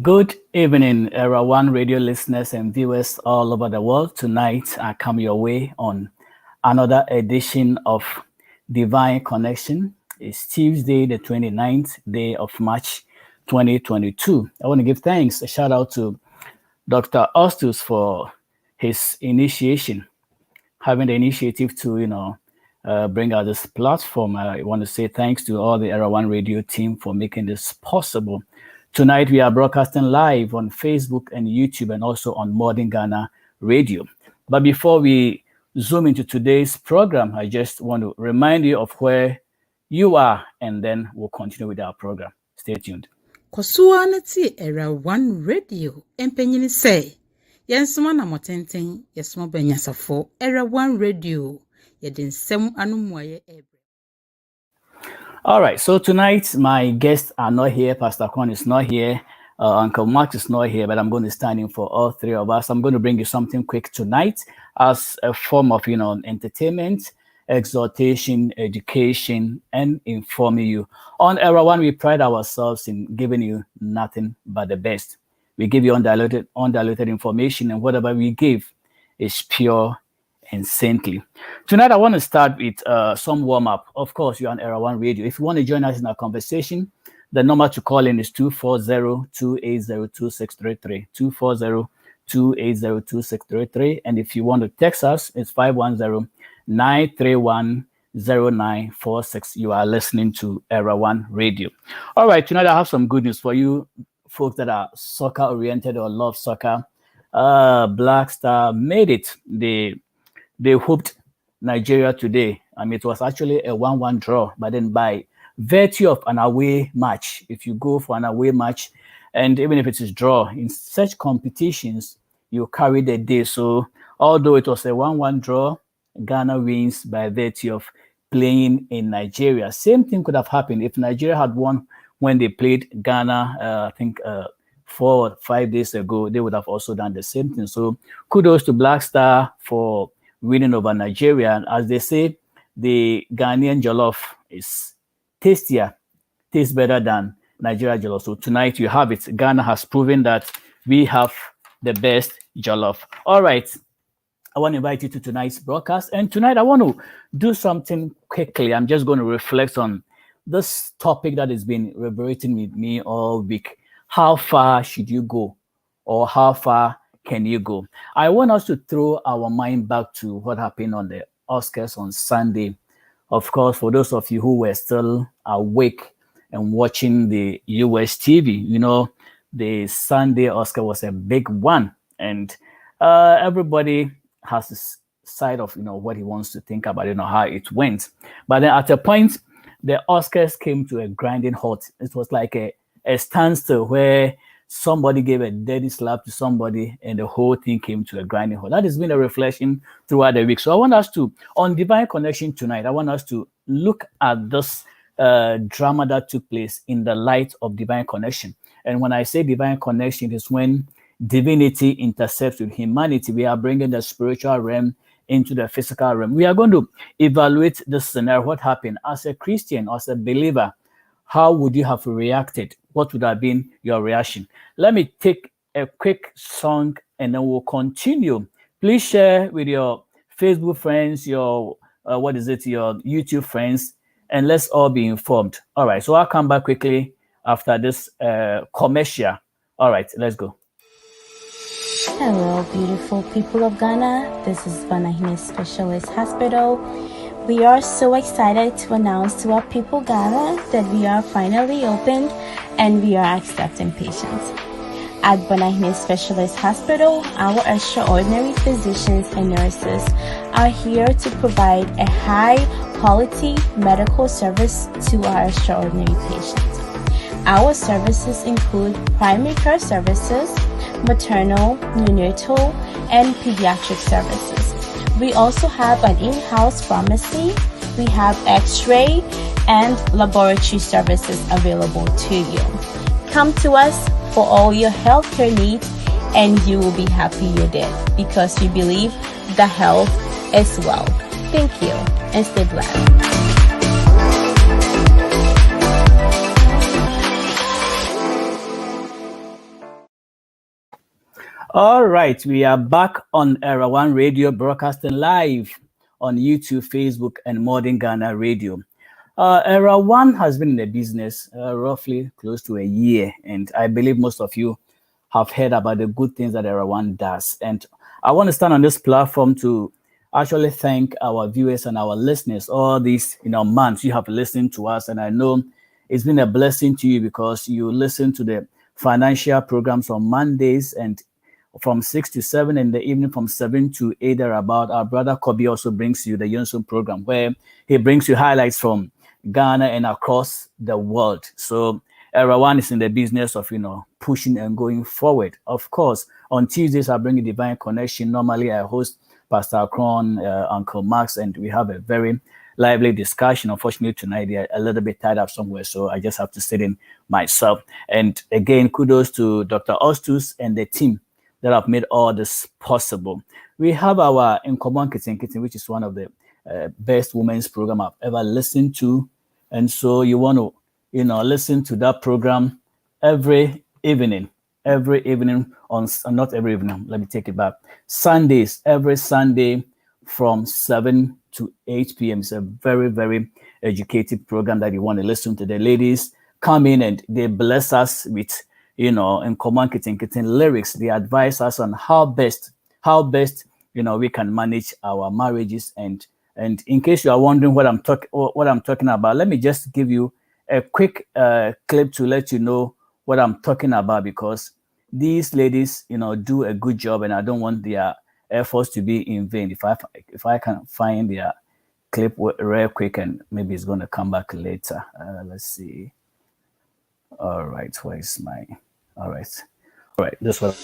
Good evening, Era One radio listeners and viewers all over the world. Tonight, I come your way on another edition of Divine Connection. It's Tuesday, the 29th day of March 2022. I want to give thanks, a shout out to Dr. Ostus for his initiation, having the initiative to, bring out this platform. I want to say thanks to all the Era One radio team for making this possible. Tonight, we are broadcasting live on Facebook and YouTube and also on Modern Ghana Radio. But before we zoom into today's program, I just want to remind you of where you are, and then we'll continue with our program. Stay tuned. Kosuanati Era One Radio, Empenyini say, Yensuma na motenten, Yesuma benyasafo, Era One Radio, Yedin sem anumwaye ebre. All right, so tonight my guests are not here. Pastor Kwan is not here. Uncle Max is not here, but I'm going to stand in for all three of us. I'm going to bring you something quick tonight as a form of, entertainment, exhortation, education, and informing you. On Era One, we pride ourselves in giving you nothing but the best. We give you undiluted information, and whatever we give is pure and saintly. Tonight, I want to start with some warm-up. Of course, you're on Era One Radio. If you want to join us in our conversation, the number to call in is 240-280-2633, 240-280-2633. And if you want to text us, it's 510-931-0946. You are listening to Era One Radio. All right, tonight I have some good news for you folks that are soccer-oriented or love soccer. Black Star made it. They whooped Nigeria today. I mean, it was actually a 1-1 draw, but then by virtue of an away match, if you go for an away match, and even if it is draw, in such competitions, you carry the day. So although it was a 1-1 draw, Ghana wins by virtue of playing in Nigeria. Same thing could have happened if Nigeria had won when they played Ghana, I think 4 or 5 days ago, they would have also done the same thing. So kudos to Black Star for winning over Nigeria. And as they say, the Ghanaian jollof is tastes better than Nigeria jollof. So tonight you have it. Ghana has proven that we have the best jollof. All right. I want to invite you to tonight's broadcast. And tonight I want to do something quickly. I'm just going to reflect on this topic that has been reverberating with me all week. How far should you go? Or how far can you go? I want us to throw our mind back to what happened on the Oscars on Sunday. Of course, for those of you who were still awake and watching the US TV, the Sunday Oscar was a big one. And everybody has this side of, what he wants to think about, how it went. But then at a point, the Oscars came to a grinding halt. It was like a standstill where somebody gave a dirty slap to somebody and the whole thing came to a grinding halt. That has been a reflection throughout the week. So I want us to, on Divine Connection tonight, I want us to look at this drama that took place in the light of Divine Connection. And when I say Divine Connection, it is when divinity intercepts with humanity. We are bringing the spiritual realm into the physical realm. We are going to evaluate this scenario. What happened as a Christian, as a believer? How would you have reacted? What would have been your reaction? Let me take a quick song and then we'll continue. Please share with your Facebook friends, your your YouTube friends, and let's all be informed. All right, so I'll come back quickly after this commercial. All right, let's go. Hello, beautiful people of Ghana. This is Banahine Specialist Hospital. We are so excited to announce to our people Ghana that we are finally opened and we are accepting patients. At Banahine Specialist Hospital, our extraordinary physicians and nurses are here to provide a high quality medical service to our extraordinary patients. Our services include primary care services, maternal, neonatal, and pediatric services. We also have an in-house pharmacy. We have x-ray and laboratory services available to you. Come to us for all your healthcare needs and you will be happy you did because we believe the health is wealth. Thank you and stay blessed. All right, we are back on Era One Radio, broadcasting live on YouTube, Facebook, and Modern Ghana Radio. Era One has been in the business roughly close to a year, and I believe most of you have heard about the good things that Era One does. And I want to stand on this platform to actually thank our viewers and our listeners. All these months you have listened to us, and I know it's been a blessing to you because you listen to the financial programs on Mondays and from 6 to 7 in the evening, from 7 to 8 thereabout. Our brother Kobe also brings you the Yonsun program where he brings you highlights from Ghana and across the world. So everyone is in the business of pushing and going forward. Of course, on Tuesdays I bring a Divine Connection. Normally I host Pastor Akron, Uncle Max, and we have a very lively discussion. Unfortunately, tonight they're a little bit tied up somewhere, so I just have to sit in myself. And again, kudos to Dr. Ostus and the team that have made all this possible. We have our In Common Kitten, which is one of the best women's program I've ever listened to. And so you want to, listen to that program every evening on, not every evening, let me take it back. Sundays, every Sunday from 7 to 8 p.m. It's a very, very educated program that you want to listen to. The ladies come in and they bless us with In Common Kitten lyrics. They advise us on how best we can manage our marriages. And in case you are wondering what I'm talking about, let me just give you a quick clip to let you know what I'm talking about, because these ladies do a good job, and I don't want their efforts to be in vain. If I can find their clip real quick, and maybe it's going to come back later. Let's see. All right, where's my... All right, this one.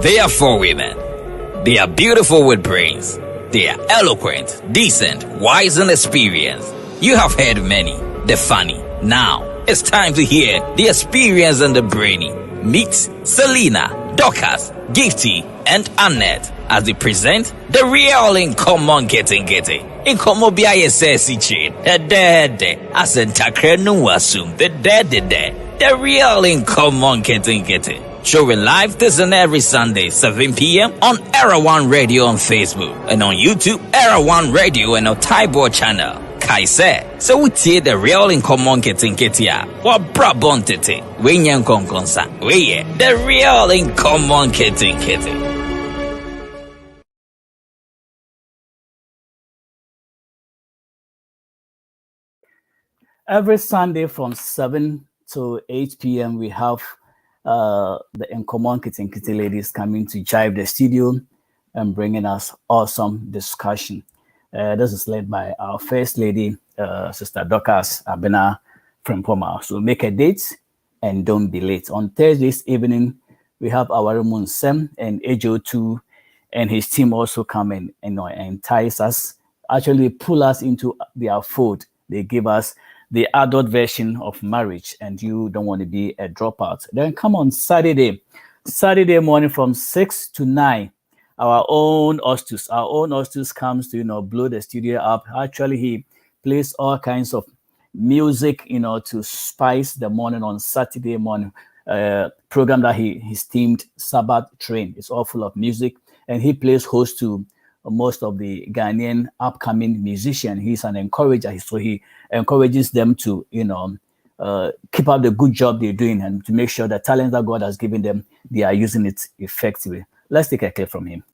They are four women. They are beautiful with brains. They are eloquent, decent, wise, and experienced. You have heard many, the funny. Now, it's time to hear the experience and the brainy. Meet Selena, Dorcas, Gifty, and Annette as they present the real In Common Kitten. In Common Biaye Sesi Chin, a dead, as in Takrenu assume the dead. The real In Common Kitten. Showing live this and every Sunday, 7 p.m. on Era One Radio on Facebook and on YouTube, Era One Radio and on Taibo channel. Kaise, so we tie the real In Common Kitten ya. What brabon tete, we nyan konkonsa, we the real In Common Kitten. Every Sunday from 7 to 8 p.m. we have the In Common Kitten ladies coming to jive the studio and bringing us awesome discussion. This is led by our first lady, Sister Dorcas Abena from Poma. So make a date and don't be late. On Thursdays evening, we have our Raymond Sem and AJ2 and his team also come and entice us, actually pull us into their fold. They give us the adult version of marriage, and you don't want to be a dropout. Then come on Saturday morning from 6 to 9. Our own Ostus comes to blow the studio up. Actually, he plays all kinds of music to spice the morning on Saturday morning. Program that he's themed Sabbath Train. It's all full of music, and he plays host to most of the Ghanaian upcoming musicians. He's an encourager, so he encourages them to keep up the good job they're doing and to make sure the talent that God has given them, they are using it effectively. Let's take a clip from him.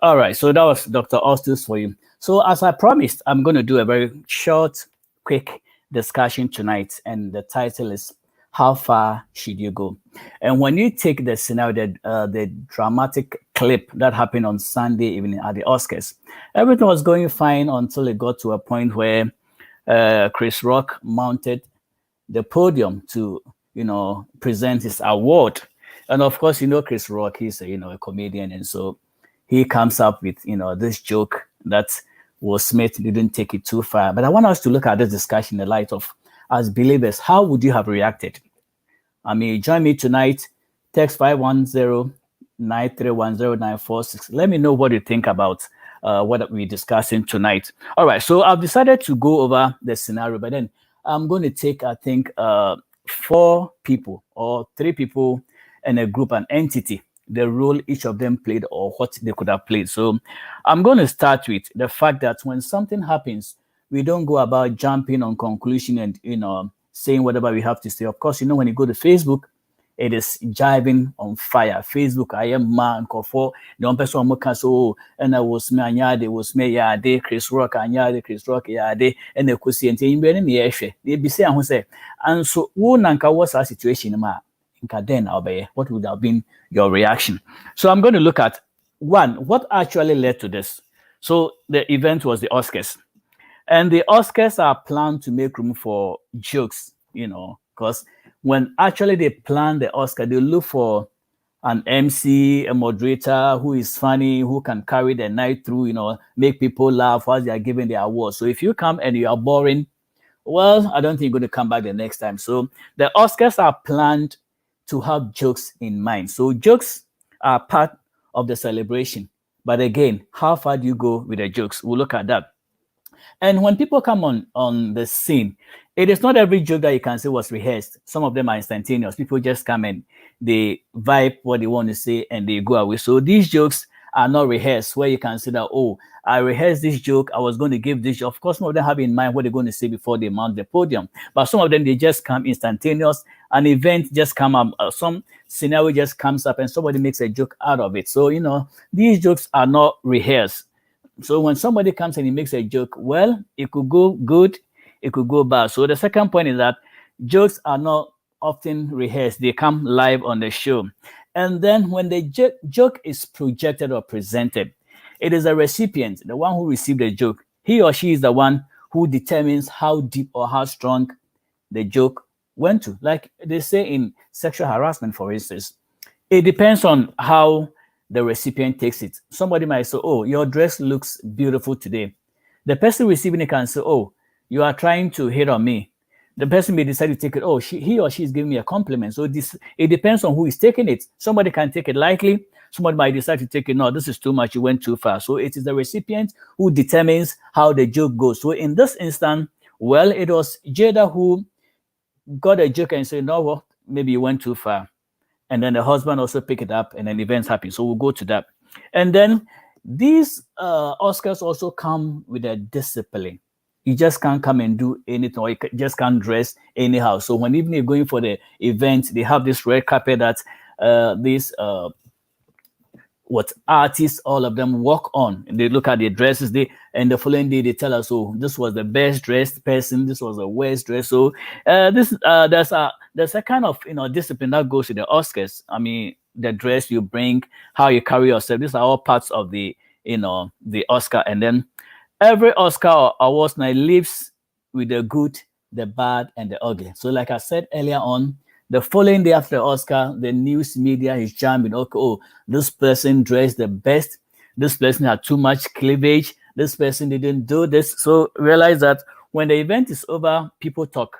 All right, so that was Dr. Ostus for you. So as I promised, I'm going to do a very short, quick discussion tonight, and the title is How Far Should You Go? And when you take the scenario, the dramatic clip that happened on Sunday evening at the Oscars, everything was going fine until it got to a point where Chris Rock mounted the podium to, present his award. And of course, Chris Rock, he's a comedian, and so he comes up with, this joke that Will Smith didn't take it too far. But I want us to look at this discussion in the light of, as believers, how would you have reacted? I mean, join me tonight. Text 510-9310946. Let me know what you think about what we're discussing tonight. All right, so I've decided to go over the scenario, but then I'm going to take, I think, 4 people or 3 people in a group, an entity, the role each of them played or what they could have played. So I'm going to start with the fact that when something happens, we don't go about jumping on conclusion and, saying whatever we have to say. Of course, when you go to Facebook, it is jiving on fire. Facebook, I am man for the one person who can so and I was me anyade was me yade Chris Rock anyade Chris Rock yade and the kusi and in the they be say who say and so who nanka was our situation ma inka then obey what would have been your reaction. So I'm going to look at one, what actually led to this. So the event was the Oscars. And the Oscars are planned to make room for jokes, because when actually they plan the Oscar, they look for an MC, a moderator who is funny, who can carry the night through, make people laugh while they are giving the awards. So if you come and you are boring, well, I don't think you're going to come back the next time. So the Oscars are planned to have jokes in mind. So jokes are part of the celebration. But again, how far do you go with the jokes? We'll look at that. And when people come on the scene, it is not every joke that you can say was rehearsed. Some of them are instantaneous. People just come and they vibe what they want to say and they go away. So these jokes are not rehearsed, where you can say that, oh, I rehearsed this joke, I was going to give this joke. Of course, some of them have in mind what they're going to say before they mount the podium. But some of them, they just come instantaneous. An event just come up, some scenario just comes up and somebody makes a joke out of it. So, these jokes are not rehearsed. So when somebody comes and he makes a joke, well, it could go good, it could go bad. So the second point is that jokes are not often rehearsed. They come live on the show. And then when the joke is projected or presented, it is a recipient, the one who received the joke. He or she is the one who determines how deep or how strong the joke went to. Like they say in sexual harassment, for instance, it depends on how the recipient takes it. Somebody might say, oh, your dress looks beautiful today. The person receiving it can say, oh, you are trying to hit on me. The person may decide to take it, oh, he or she is giving me a compliment. So it depends on who is taking it. Somebody can take it lightly. Somebody might decide to take it, no, this is too much, you went too far. So it is the recipient who determines how the joke goes. So in this instance, well, it was Jada who got a joke and said, no, well, maybe you went too far. And then the husband also pick it up and then events happen. So we'll go to that. And then these Oscars also come with a discipline. You just can't come and do anything, or you just can't dress anyhow. So when even you're going for the event, they have this red carpet that these artists, all of them walk on. And they look at their dresses, and the following day they tell us, oh, this was the best dressed person, this was the worst dressed. So there's a kind of discipline that goes to the Oscars. I mean, the dress you bring, how you carry yourself, these are all parts of the Oscar. And then every Oscar or awards night lives with the good, the bad, and the ugly. So like I said earlier on, the following day after the Oscar, the news media is jamming. Okay, oh, this person dressed the best. This person had too much cleavage. This person didn't do this. So realize that when the event is over, people talk.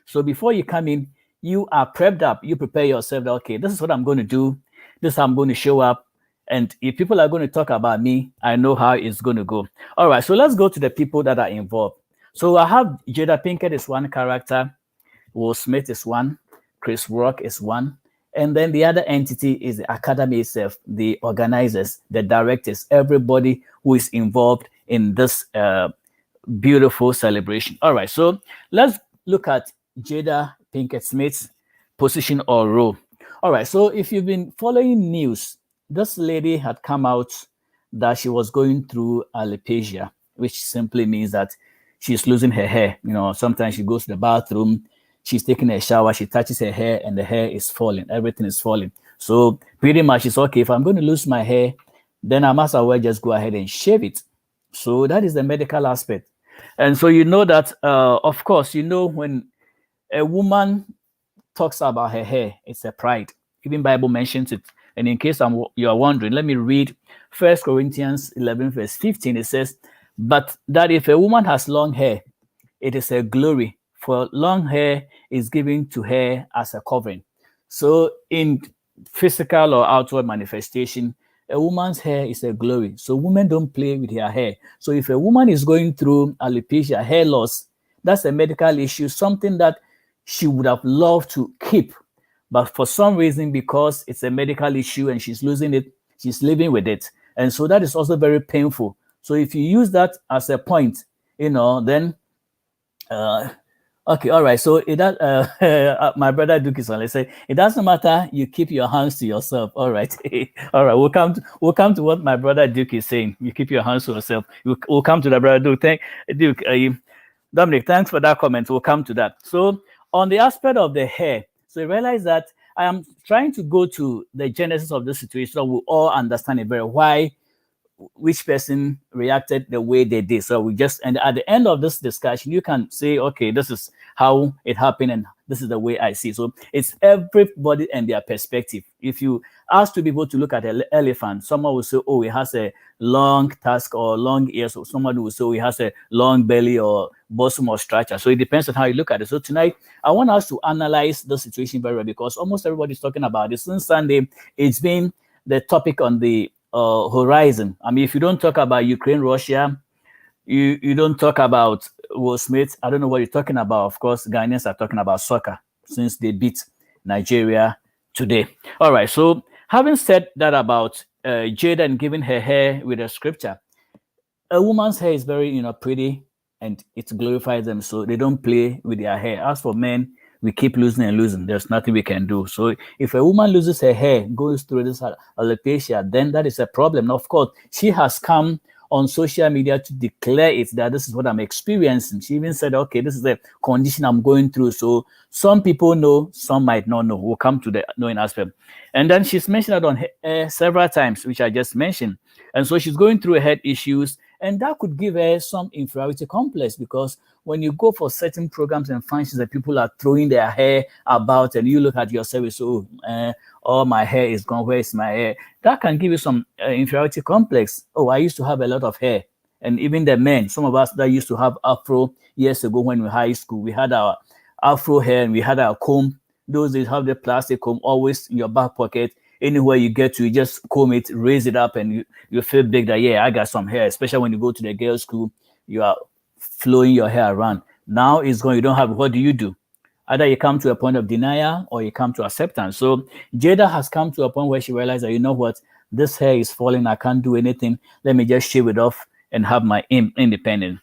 So before you come in, you are prepped up. You prepare yourself that, okay, this is what I'm going to do. This is how I'm going to show up. And if people are going to talk about me, I know how it's going to go. All right, so let's go to the people that are involved. So I have Jada Pinkett is one character. Will Smith is one. Chris Rock is one. And then the other entity is the Academy itself, the organizers, the directors, everybody who is involved in this beautiful celebration. All right, so let's look at Jada Pinkett Smith's position or role. All right, so if you've been following news, this lady had come out that she was going through alopecia, which simply means that she's losing her hair. Sometimes she goes to the bathroom, she's taking a shower, she touches her hair, and the hair is falling. Everything is falling. So pretty much it's okay. If I'm going to lose my hair, then I must as well just go ahead and shave it. So that is the medical aspect. And so that, of course, when a woman talks about her hair, it's a pride. Even Bible mentions it. And in case you are wondering, let me read 1 Corinthians 11, verse 15. It says, "But that if a woman has long hair, it is a glory, for long hair is given to her as a covering." So in physical or outward manifestation, a woman's hair is a glory. So women don't play with her hair. So if a woman is going through alopecia, hair loss, that's a medical issue, something that she would have loved to keep. But for some reason, because it's a medical issue and she's losing it, she's living with it. And so that is also very painful. So if you use that as a point, then okay, all right. So my brother Duke is on. Let's say it doesn't matter. You keep your hands to yourself. All right, all right. We'll come to what my brother Duke is saying. You keep your hands to yourself. We'll come to the brother Duke. Duke, Dominic. Thanks for that comment. We'll come to that. So on the aspect of the hair, so you realize that I am trying to go to the genesis of the situation so we all understand it very why which person reacted the way they did. So and at the end of this discussion, you can say, okay, this is how it happened and this is the way I see it. So it's everybody and their perspective. If you ask two people to look at an elephant, someone will say, oh, it has a long tusk or long ears, or someone will say, oh, it has a long belly or bosom or structure. So it depends on how you look at it. So tonight, I want us to analyze the situation very well because almost everybody's talking about this. Since Sunday, it's been the topic on the horizon. I mean, if you don't talk about Ukraine, Russia, you don't talk about Will Smith. I don't know what you're talking about. Of course, Ghanaians are talking about soccer since they beat Nigeria today. All right. So having said that about Jada and giving her hair with a scripture, a woman's hair is very, pretty and it glorifies them. So they don't play with their hair. As for men, we keep losing and losing. There's nothing we can do. So if a woman loses her hair, goes through this alopecia, then that is a problem. Now, of course, she has come on social media to declare it that this is what I'm experiencing. She even said, okay, this is the condition I'm going through. So some people know, some might not know. We'll come to the knowing aspect. And then she's mentioned that on hair several times, which I just mentioned. And so she's going through health issues, and that could give her some inferiority complex because when you go for certain programs and functions that people are throwing their hair about and you look at yourself and say, oh, my hair is gone, where is my hair? That can give you some inferiority complex. Oh, I used to have a lot of hair. And even the men, some of us that used to have afro years ago when we were in high school, we had our afro hair and we had our comb. Those days have the plastic comb always in your back pocket. Anywhere you get to, you just comb it, raise it up, and you feel big that, yeah, I got some hair. Especially when you go to the girls' school, you are flowing your hair around. Now it's gone, you don't have it. What do? Either you come to a point of denial or you come to acceptance. So Jada has come to a point where she realized that, you know what, this hair is falling. I can't do anything. Let me just shave it off and have my independence.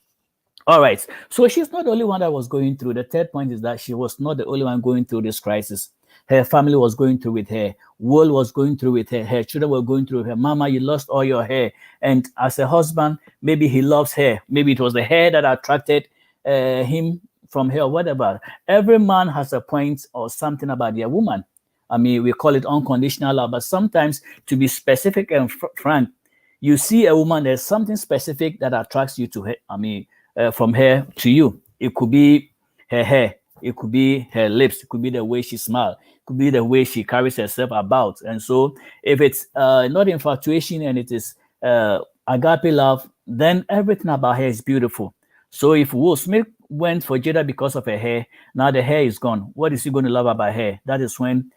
All right. So she's not the only one that was going through. The third point is that she was not the only one going through this crisis. Her family was going through with her. World was going through with her. Her children were going through with her. Mama, you lost all your hair. And as a husband, maybe he loves hair. Maybe it was the hair that attracted him from her or whatever. Every man has a point or something about their woman. I mean, we call it unconditional love. But sometimes, to be specific and frank, you see a woman, there's something specific that attracts you to her. I mean, from her to you. It could be her hair. It could be her lips. It could be the way she smiles. It could be the way she carries herself about. And so if it's not infatuation and it is agape love, then everything about her is beautiful. So if Will Smith went for Jada because of her hair, now the hair is gone. What is he going to love about her? That is when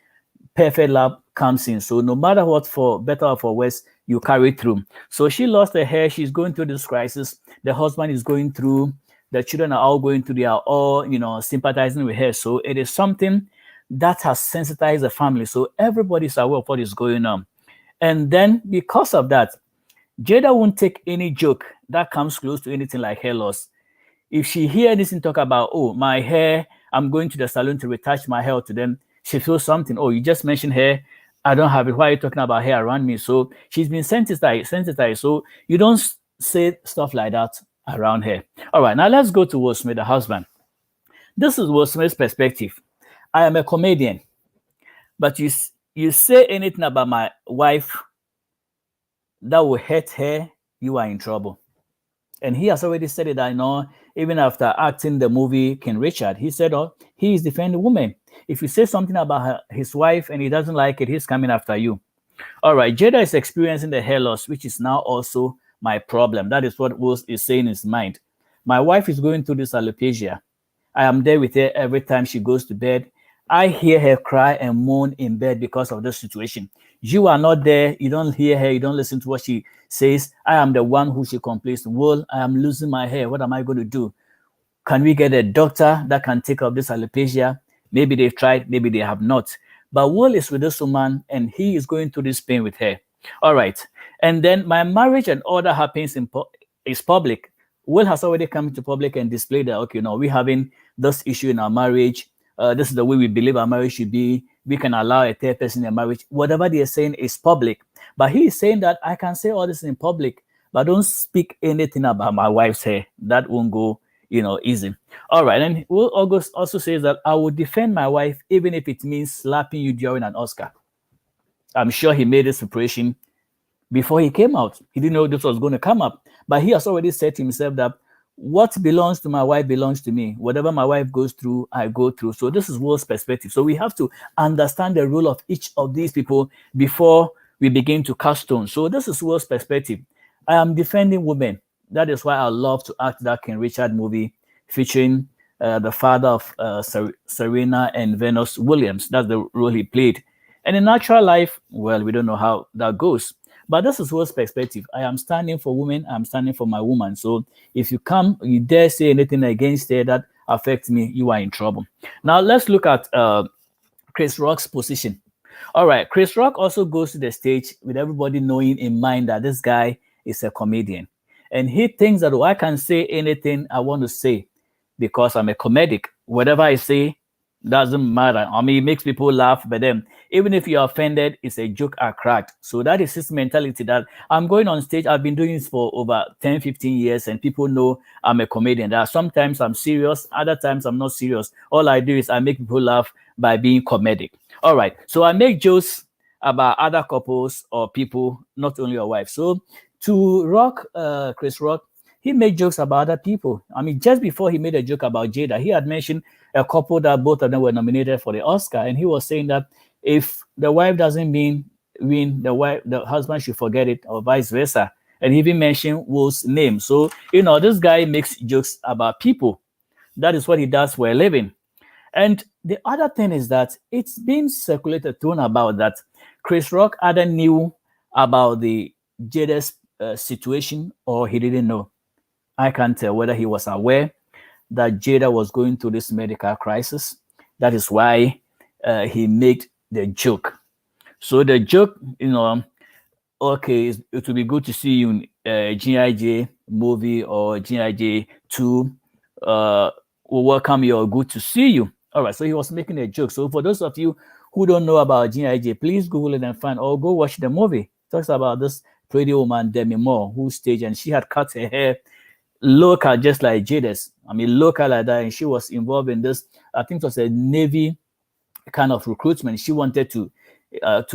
perfect love comes in. So no matter what, for better or for worse, you carry through. So she lost her hair. She's going through this crisis. The husband is going through. The children are all going through. They are all, sympathizing with her. So it is something that has sensitized the family. So everybody's aware of what is going on. And then because of that, Jada won't take any joke that comes close to anything like hair loss. If she hears this and talk about, oh, my hair, I'm going to the salon to retouch my hair to them, she feels something. Oh, you just mentioned hair. I don't have it. Why are you talking about hair around me? So she's been sensitized. So you don't say stuff like that around her. All right, now let's go to Will Smith, the husband. This is Will Smith's perspective. I am a comedian, but you say anything about my wife that will hurt her, you are in trouble. And he has already said it, I know, even after acting the movie King Richard, he said, oh, he is defending women. If you say something about his wife and he doesn't like it, he's coming after you. All right, Jada is experiencing the hair loss, which is now also my problem. That is what Will is saying in his mind. My wife is going through this alopecia. I am there with her every time she goes to bed. I hear her cry and moan in bed because of this situation. You are not there. You don't hear her. You don't listen to what she says. I am the one who she complains. Well, I am losing my hair. What am I going to do? Can we get a doctor that can take up this alopecia? Maybe they've tried, maybe they have not. But Will is with this woman and he is going through this pain with her. All right. And then my marriage and all that happens is public. Will has already come to public and displayed that, okay, no, we're having this issue in our marriage. This is the way we believe our marriage should be. We can allow a third person in a marriage. Whatever they are saying is public. But he is saying that I can say all this in public, but don't speak anything about my wife's hair. That won't go, easy. All right. And Will August also says that I will defend my wife, even if it means slapping you during an Oscar. I'm sure he made this preparation before he came out. He didn't know this was going to come up. But he has already said to himself that what belongs to my wife belongs to me. Whatever my wife goes through, I go through. So this is Will's perspective. So we have to understand the role of each of these people before we begin to cast stones. So this is Will's perspective. I am defending women. That is why I love to act that King Richard movie featuring the father of Serena and Venus Williams. That's the role he played. And in natural life, well, we don't know how that goes. But this is Will's perspective. I am standing for women. I'm standing for my woman. So if you dare say anything against her that affects me, you are in trouble. Now let's look at Chris Rock's position. All right, Chris Rock also goes to the stage with everybody knowing in mind that this guy is a comedian. And he thinks that I can say anything I want to say because I'm a comedic. Whatever I say doesn't matter. I mean, it makes people laugh, but then even if you're offended, it's a joke I cracked. So that is his mentality that I'm going on stage. I've been doing this for over 10, 15 years, and people know I'm a comedian. That sometimes I'm serious, other times I'm not serious. All I do is I make people laugh by being comedic. All right. So I make jokes about other couples or people, not only your wife. So to Chris Rock, he made jokes about other people. I mean, just before he made a joke about Jada, he had mentioned a couple that both of them were nominated for the Oscar. And he was saying that if the wife doesn't win, the husband should forget it, or vice versa. And he even mentioned Will's name. So, this guy makes jokes about people. That is what he does for a living. And the other thing is that it's been circulated, thrown about that Chris Rock either knew about the Jada's situation or he didn't know. I can't tell whether he was aware that Jada was going through this medical crisis. That is why he made the joke. So the joke, okay, it will be good to see you in GIJ movie or GIJ 2. We'll welcome you or good to see you. All right, so he was making a joke. So for those of you who don't know about GIJ, please Google it and find, or go watch the movie. It talks about this pretty woman, Demi Moore, who staged, and she had cut her hair local, just like Jada's. I mean, local like that. And she was involved in this, I think it was a Navy kind of recruitment. She wanted to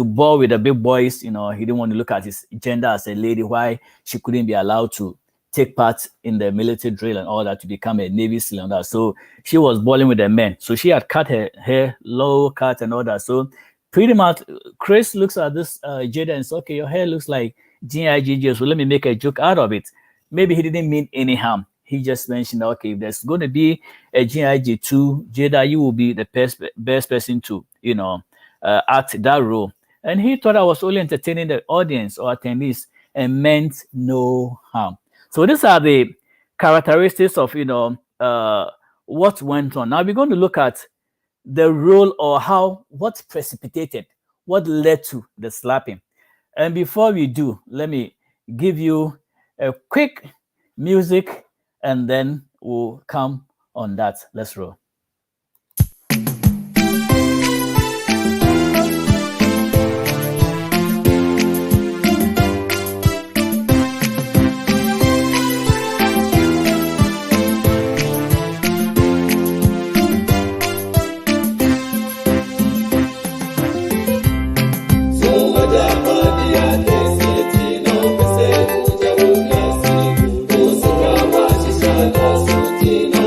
ball with the big boys. He didn't want to look at his gender as a lady, why she couldn't be allowed to take part in the military drill and all that to become a Navy SEAL and that. So she was balling with the men. So she had cut her hair, low cut and all that. So pretty much Chris looks at this Jada and says, okay, your hair looks like GIGJ, so let me make a joke out of it. Maybe he didn't mean any harm. He just mentioned, okay, if there's going to be a GIG2, Jada, you will be the best person to, act that role. And he thought I was only entertaining the audience or attendees and meant no harm. So these are the characteristics of, what went on. Now we're going to look at the role or what precipitated, what led to the slapping. And before we do, let me give you a quick music and then we'll come on that. Let's roll. Sutina,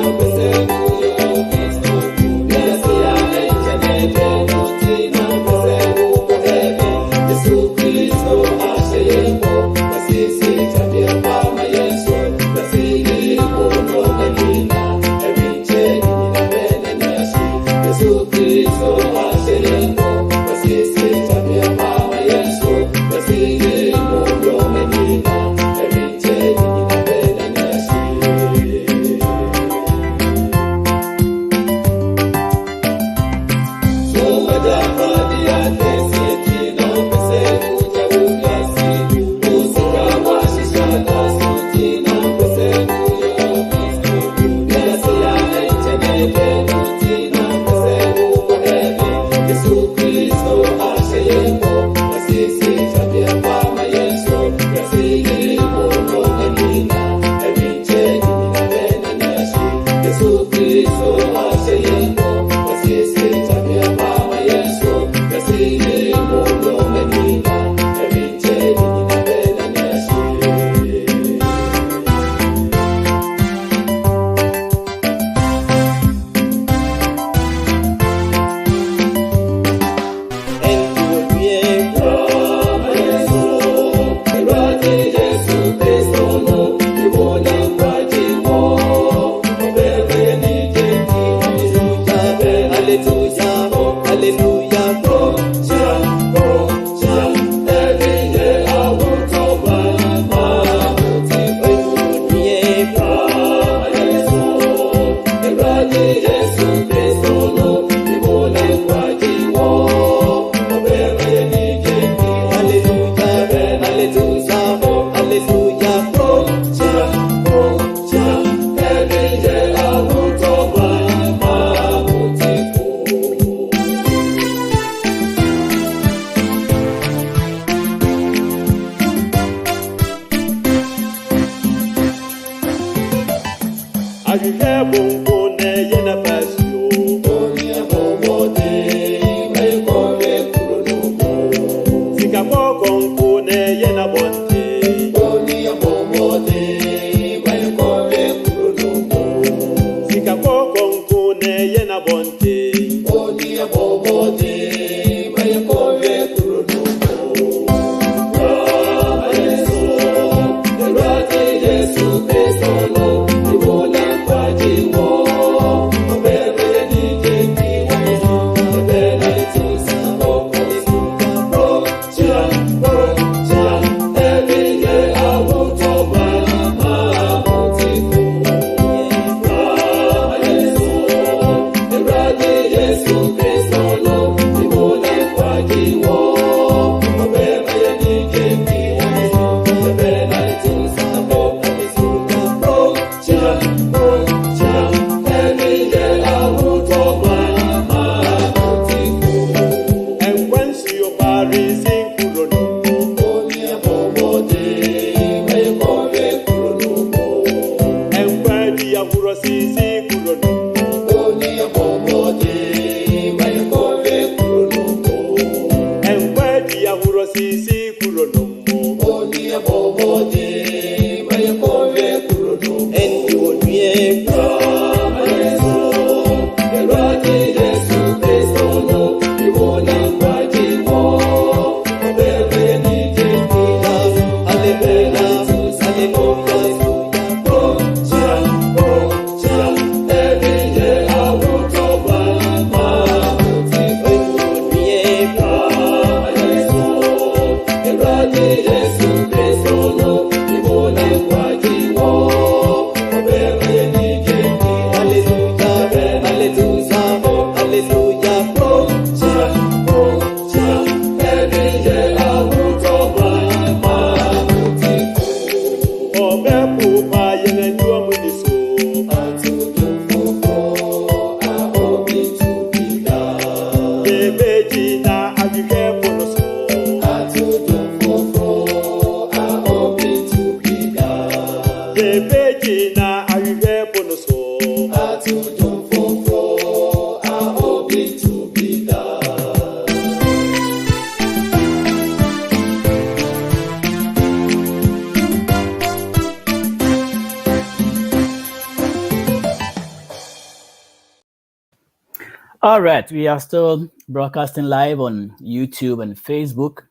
All right, we are still broadcasting live on YouTube and Facebook,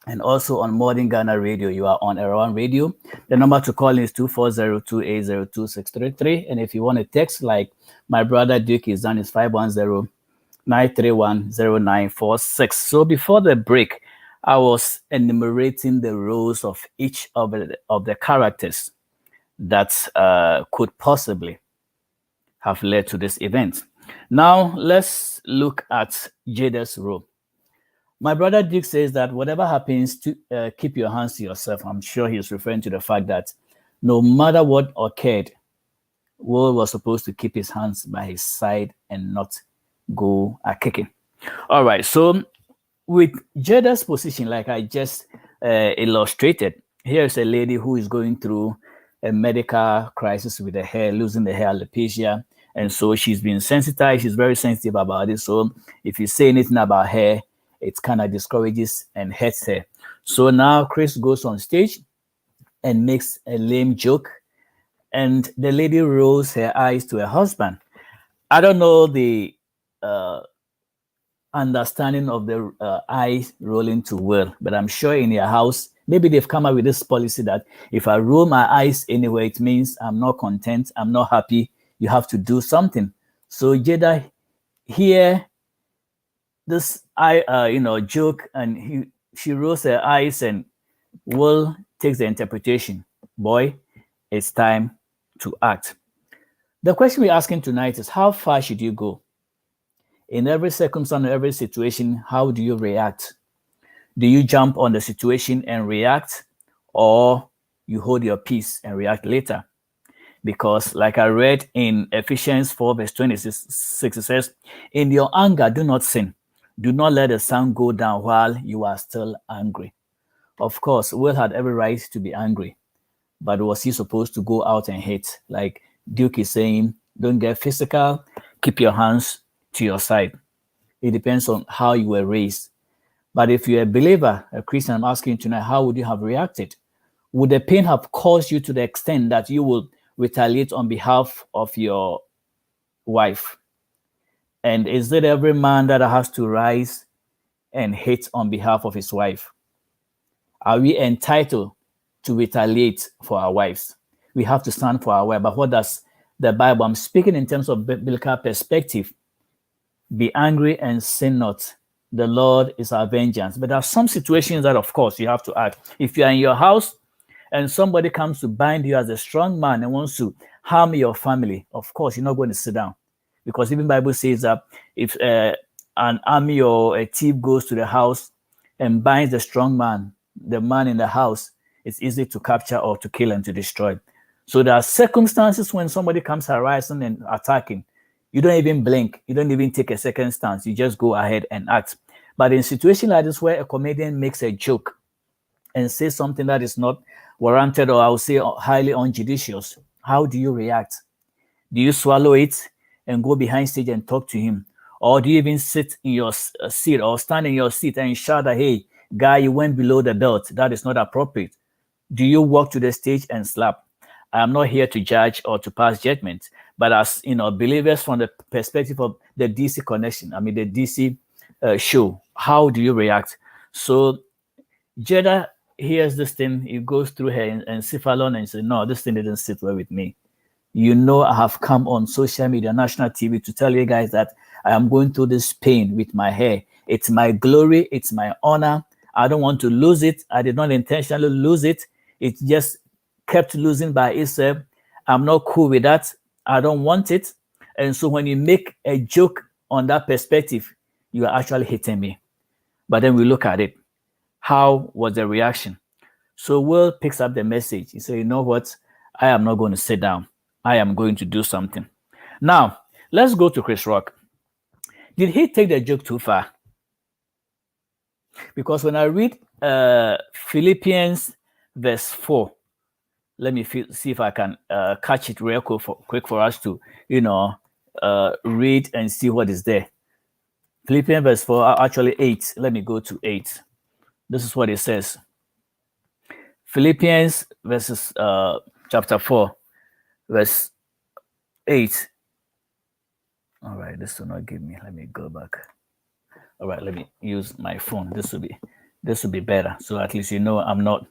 and also on Modern Ghana Radio. You are on Era One Radio. The number to call is 240-280-2633. And if you want to text, like my brother Duke is done, is 510-931-0946. So before the break, I was enumerating the roles of each of the characters that could possibly have led to this event. Now, let's look at Jada's role. My brother Dick says that whatever happens, to keep your hands to yourself. I'm sure he's referring to the fact that no matter what occurred, Will was supposed to keep his hands by his side and not go a kicking. All right, so with Jada's position, like I just illustrated, here's a lady who is going through a medical crisis with the hair, losing the hair alopecia. And so she's been sensitized. She's very sensitive about it. So if you say anything about hair, it kind of discourages and hurts her. So now Chris goes on stage and makes a lame joke. And the lady rolls her eyes to her husband. I don't know the understanding of the eyes rolling to will, but I'm sure in your house, maybe they've come up with this policy that if I roll my eyes anywhere, it means I'm not content, I'm not happy, you have to do something. So Jada here, this joke, and she rolls her eyes, and Will takes the interpretation. Boy, it's time to act. The question we're asking tonight is, how far should you go? In every circumstance, in every situation, how do you react? Do you jump on the situation and react, or you hold your peace and react later? Because like I read in Ephesians 4 verse 26, it says, in your anger, do not sin. Do not let the sun go down while you are still angry. Of course, Will had every right to be angry, but was he supposed to go out and hit? Like Duke is saying, don't get physical, keep your hands to your side. It depends on how you were raised. But if you're a believer, a Christian, I'm asking you tonight, how would you have reacted? Would the pain have caused you to the extent that you will retaliate on behalf of your wife? And is it every man that has to rise and hate on behalf of his wife? Are we entitled to retaliate for our wives? We have to stand for our wife. But what does the Bible, I'm speaking in terms of biblical perspective, be angry and sin not. The Lord is our vengeance. But there are some situations that, of course, you have to act. If you're in your house and somebody comes to bind you as a strong man and wants to harm your family, of course, you're not going to sit down. Because even the Bible says that if an army or a thief goes to the house and binds the strong man, the man in the house, it's easy to capture or to kill and to destroy. So there are circumstances when somebody comes harassing and attacking. You don't even blink. You don't even take a second stance. You just go ahead and act. But in situations like this where a comedian makes a joke and says something that is not warranted, or I would say highly unjudicious, how do you react? Do you swallow it and go behind stage and talk to him? Or do you even sit in your seat or stand in your seat and shout that, hey, guy, you went below the belt. That is not appropriate. Do you walk to the stage and slap? I am not here to judge or to pass judgment, but as believers from the perspective of the DC connection, I mean the DC show, how do you react? So Jada hears this thing, it goes through her and Cephalon and says, no, this thing didn't sit well with me. I have come on social media, national TV, to tell you guys that I am going through this pain with my hair. It's my glory, it's my honor. I don't want to lose it. I did not intentionally lose it. It just kept losing by itself. I'm not cool with that. I don't want it. And so when you make a joke on that perspective, you are actually hitting me. But then we look at it. How was the reaction? So Will picks up the message. He said, you know what? I am not going to sit down. I am going to do something. Now, let's go to Chris Rock. Did he take the joke too far? Because when I read Philippians verse 4, let me see if I can catch it real quick for us to, read and see what is there. Philippians verse 4, actually 8. Let me go to 8. This is what it says. Philippians verses chapter 4, verse 8. All right, this will not give me. Let me go back. All right, let me use my phone. This will be better. So at least I'm not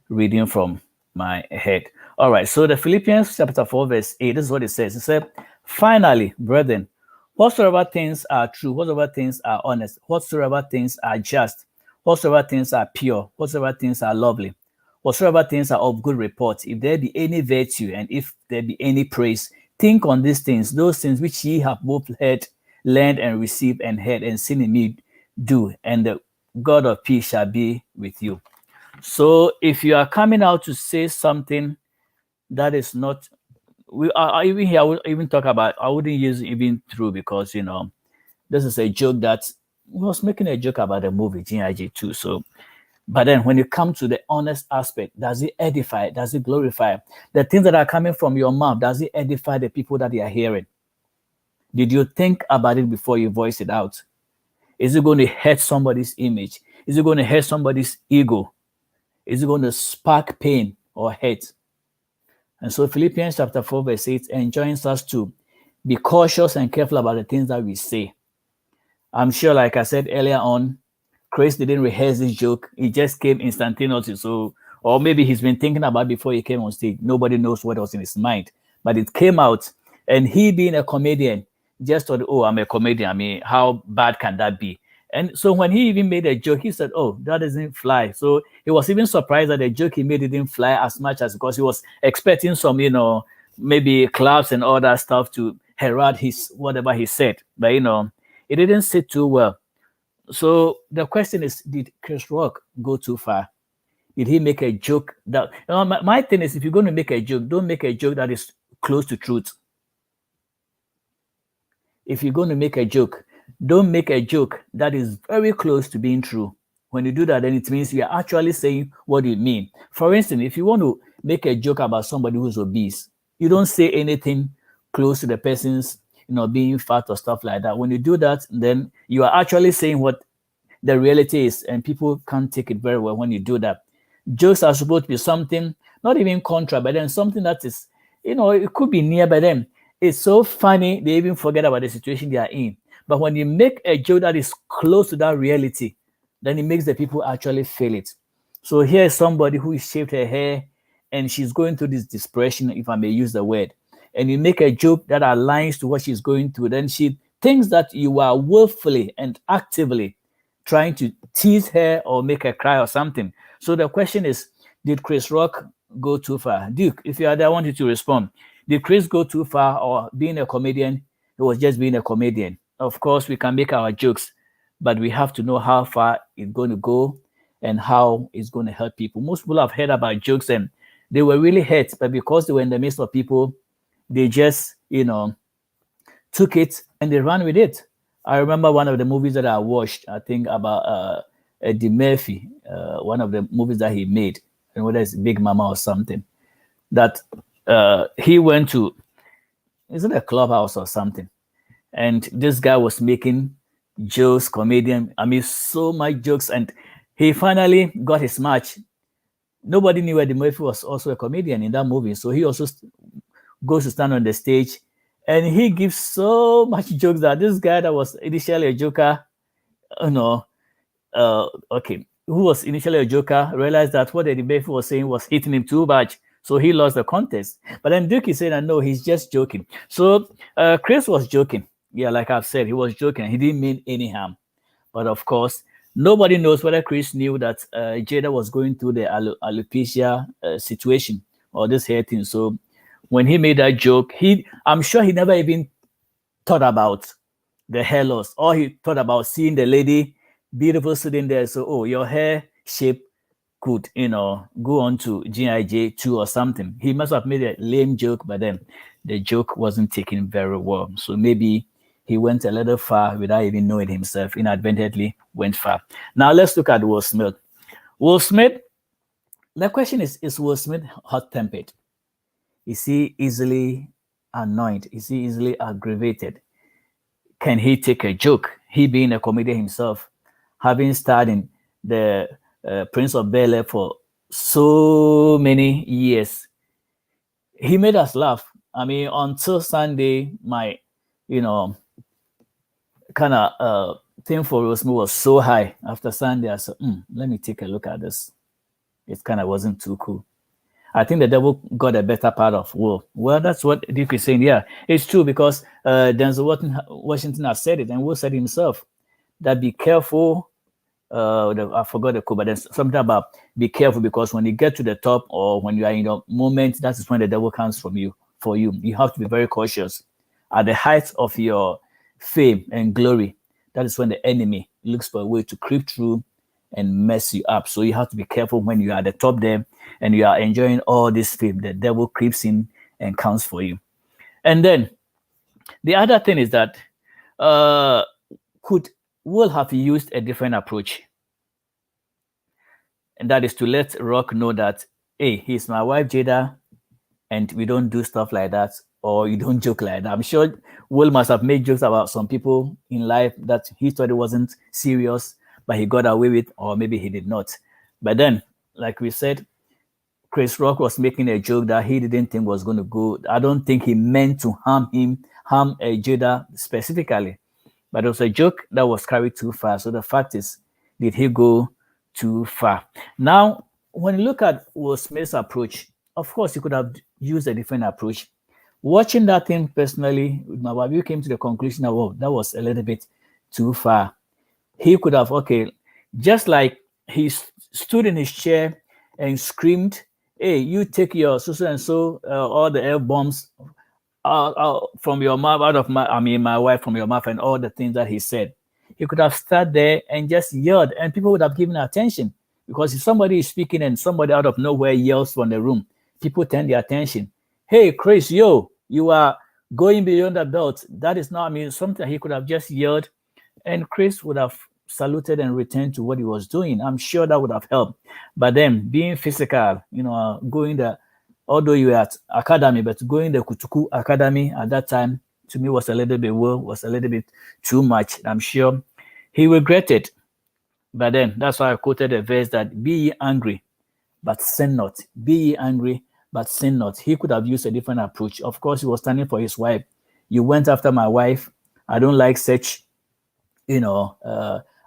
reading from my head. All right, so the Philippians chapter 4, verse 8, this is what it says. It said, finally, brethren, whatsoever things are true, whatsoever things are honest, whatsoever things are just, whatsoever things are pure, whatsoever things are lovely, whatsoever things are of good report, if there be any virtue and if there be any praise, think on these things, those things which ye have both heard, learned and received and heard and seen in me do, and the God of peace shall be with you. So if you are coming out to say something that is not, we are even here, I would even talk about, I wouldn't use even through, because this is a joke that was making a joke about the movie GIG too. So, but then when you come to the honest aspect, does it edify? Does it glorify? The things that are coming from your mouth, does it edify the people that you are hearing? Did you think about it before you voice it out? Is it going to hurt somebody's image? Is it going to hurt somebody's ego? Is it going to spark pain or hate? And so Philippians chapter 4 verse 8 enjoins us to be cautious and careful about the things that we say. I'm sure, like I said earlier on, Chris didn't rehearse this joke. He just came instantaneously. So, or maybe he's been thinking about it before he came on stage. Nobody knows what was in his mind. But it came out. And he being a comedian, just thought, oh, I'm a comedian. I mean, how bad can that be? And so when he even made a joke, he said, oh, that doesn't fly. So he was even surprised that the joke he made didn't fly as much as, because he was expecting some, maybe claps and all that stuff to herald his whatever he said. But, it didn't sit too well. So the question is, did Chris Rock go too far? Did he make a joke that, my thing is, if you're going to make a joke, don't make a joke that is close to truth. If you're going to make a joke, don't make a joke that is very close to being true. When you do that, then it means you are actually saying what you mean. For instance, if you want to make a joke about somebody who's obese, you don't say anything close to the person's, being fat or stuff like that. When you do that, then you are actually saying what the reality is, and people can't take it very well when you do that. Jokes are supposed to be something, not even contra, but then something that is, it could be near, but then it's so funny, they even forget about the situation they are in. But when you make a joke that is close to that reality, then it makes the people actually feel it. So here is somebody who shaved her hair and she's going through this depression, if I may use the word. And you make a joke that aligns to what she's going through. Then she thinks that you are willfully and actively trying to tease her or make her cry or something. So the question is, did Chris Rock go too far? Duke, if you are there, I want you to respond. Did Chris go too far, or being a comedian, it was just being a comedian? Of course, we can make our jokes, but we have to know how far it's going to go and how it's going to help people. Most people have heard about jokes and they were really hurt, but because they were in the midst of people, they just, took it and they ran with it. I remember one of the movies that I watched, I think about Eddie Murphy, one of the movies that he made, and whether it's Big Mama or something, that he went to, is it a clubhouse or something? And this guy was making jokes, comedian, so much jokes, and he finally got his match. Nobody knew Eddie Murphy was also a comedian in that movie, so he also goes to stand on the stage, and he gives so much jokes that this guy that was initially a joker, who was initially a joker, realized that what Eddie Murphy was saying was hitting him too much, so he lost the contest. But then Duke is saying, no, he's just joking. So Chris was joking. Yeah, like I've said, he was joking. He didn't mean any harm. But of course, nobody knows whether Chris knew that Jada was going through the alopecia situation or this hair thing. So when he made that joke, I'm sure he never even thought about the hair loss, or he thought about seeing the lady beautiful sitting there. So, your hair shape could, go on to GIJ2 or something. He must have made a lame joke, but then the joke wasn't taken very well. So maybe he went a little far without even knowing himself, inadvertently went far. Now let's look at Will Smith. Will Smith, the question is Will Smith hot-tempered? Is he easily annoyed? Is he easily aggravated? Can he take a joke? He being a comedian himself, having starred in the Prince of Bel-Air for so many years, he made us laugh. Until Sunday, my, kind of thing for Will Smith was so high. After Sunday, I said, let me take a look at this. It kind of wasn't too cool. I think the devil got a better part of Will. Well, that's what Duke is saying. Yeah, it's true, because Denzel Washington has said it, and Will said himself that be careful. I forgot the quote, but there's something about be careful, because when you get to the top, or when you are in a moment, that is when the devil comes for you. You have to be very cautious. At the height of your fame and glory, that is when the enemy looks for a way to creep through and mess you up. So you have to be careful when you are at the top there and you are enjoying all this fame. The devil creeps in and counts for you. And then the other thing is that could Will have used a different approach, and that is to let Rock know that, hey, he's my wife Jada, and we don't do stuff like that, or you don't joke like that. I'm sure Will must have made jokes about some people in life that he thought it wasn't serious, but he got away with, or maybe he did not. But then, like we said, Chris Rock was making a joke that he didn't think was going to go. I don't think he meant to harm Jada specifically, but it was a joke that was carried too far. So the fact is, did he go too far? Now, when you look at Will Smith's approach, of course, he could have used a different approach. Watching that thing personally with my wife, we came to the conclusion that, well, that was a little bit too far. He could have, okay, just like he stood in his chair and screamed, hey, you take your so and so, all the F bombs from your mouth, out of my wife, from your mouth, and all the things that he said. He could have sat there and just yelled, and people would have given attention. Because if somebody is speaking and somebody out of nowhere yells from the room, people turn their attention. Hey, Chris, yo, you are going beyond the belt. That is not, something he could have just yelled, and Chris would have saluted and returned to what he was doing. I'm sure that would have helped. But then being physical, going the, although you were at academy, but going the Kutuku Academy at that time, to me was a little bit too much. I'm sure he regretted. But then that's why I quoted a verse that, be ye angry, but sin not. Be ye angry, but sin not. He could have used a different approach. Of course, he was standing for his wife. You went after my wife. I don't like such,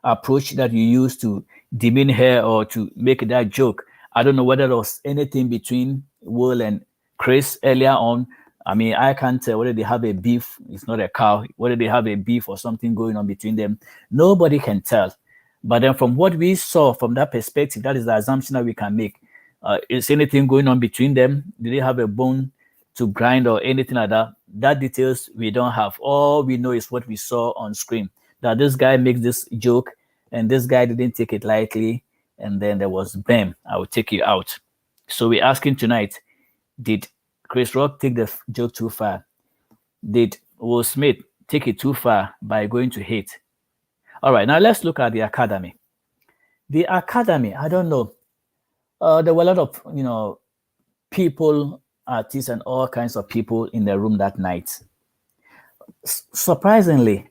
approach that you use to demean her or to make that joke. I don't know whether there was anything between Will and Chris earlier on. I can't tell whether they have a beef. It's not a cow. Whether they have a beef or something going on between them. Nobody can tell. But then from what we saw from that perspective, that is the assumption that we can make. Is anything going on between them? Did they have a bone to grind or anything like that? That details we don't have. All we know is what we saw on screen. That this guy makes this joke and this guy didn't take it lightly. And then there was, bam, I will take you out. So we're asking tonight, did Chris Rock take the joke too far? Did Will Smith take it too far by going to hate? All right, now let's look at the Academy. The Academy, I don't know. There were a lot of, people, artists, and all kinds of people in the room that night. Surprisingly,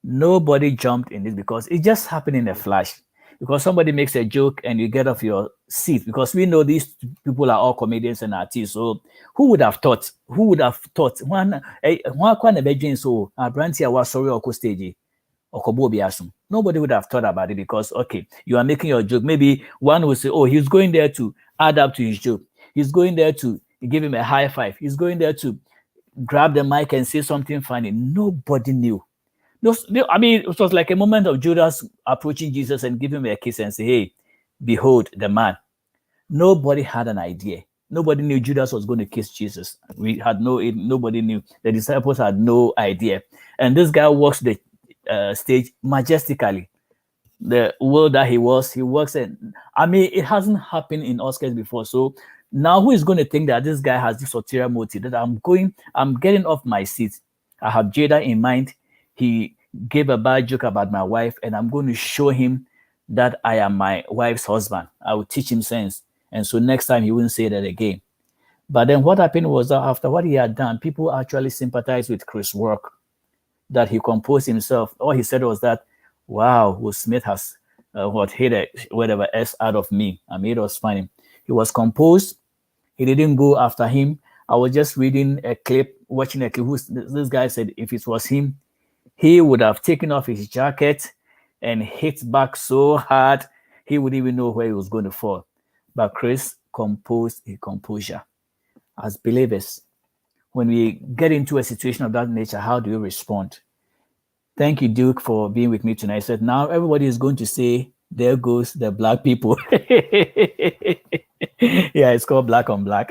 nobody jumped in this because it just happened in a flash. Because somebody makes a joke and you get off your seat, because we know these people are all comedians and artists. So who would have thought? Nobody would have thought about it because, okay, you are making your joke. Maybe one would say, oh, he's going there to add up to his joke. He's going there to give him a high five. He's going there to grab the mic and say something funny. Nobody knew. It was like a moment of Judas approaching Jesus and giving him a kiss and say, hey, behold the man. Nobody had an idea. Nobody knew Judas was going to kiss Jesus. Nobody knew. The disciples had no idea. And this guy walks the stage majestically. The world that he works in. It hasn't happened in Oscars before. So now who is going to think that this guy has this ulterior motive, that I'm getting off my seat. I have Jada in mind. He gave a bad joke about my wife, and I'm going to show him that I am my wife's husband. I will teach him sense. And so next time he wouldn't say that again. But then what happened was that after what he had done, people actually sympathized with Chris Rock, that he composed himself. All he said was that, wow, Will Smith has hit whatever S out of me. It was funny. He was composed. He didn't go after him. I was just reading a clip, watching a clip. This guy said if it was him, he would have taken off his jacket and hit back so hard, he wouldn't even know where he was going to fall. But Chris composed his composure. As believers, when we get into a situation of that nature, how do you respond? Thank you, Duke, for being with me tonight. I said, now everybody is going to say, there goes the black people. Yeah, it's called Black on Black.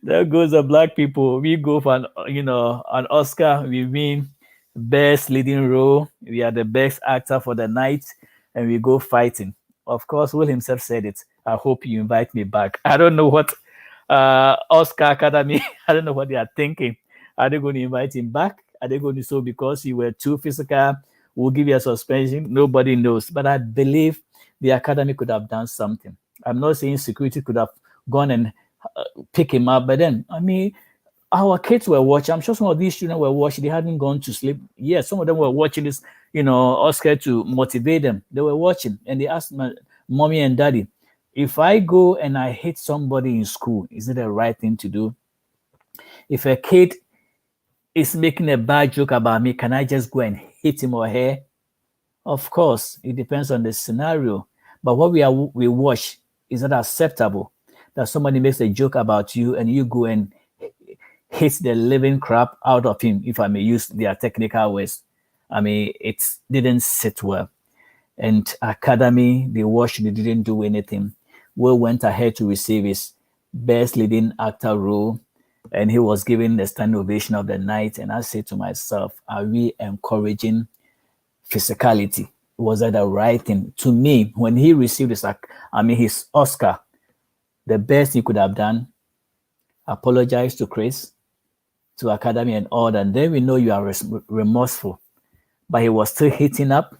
There goes the black people. We go for an Oscar. We win best leading role. We are the best actor for the night, and we go fighting. Of course, Will himself said it. I hope you invite me back. I don't know what Oscar Academy, I don't know what they are thinking. Are they going to invite him back? Are they going to say because you were too physical, will give you a suspension. Nobody knows. But I believe the academy could have done something. I'm not saying security could have gone and pick him up, but then, I mean, our kids were watching. I'm sure some of these children were watching. They hadn't gone to sleep. Yes, some of them were watching this, Oscar to motivate them. They were watching and they asked my mommy and daddy, if I go and I hit somebody in school, is it the right thing to do? If a kid is making a bad joke about me, can I just go and hit him or her? Of course, it depends on the scenario. But what we watch, is that acceptable? That somebody makes a joke about you and you go and hit the living crap out of him, if I may use their technical words. I mean, it didn't sit well. And academy, they watched, they didn't do anything. Will went ahead to receive his best leading actor role, and he was given the standing ovation of the night. And I said to myself, are we encouraging physicality? Was that the right thing? To me, when he received his Oscar, the best he could have done, apologize to Chris, to academy and all that. And then we know you are remorseful. But he was still hitting up.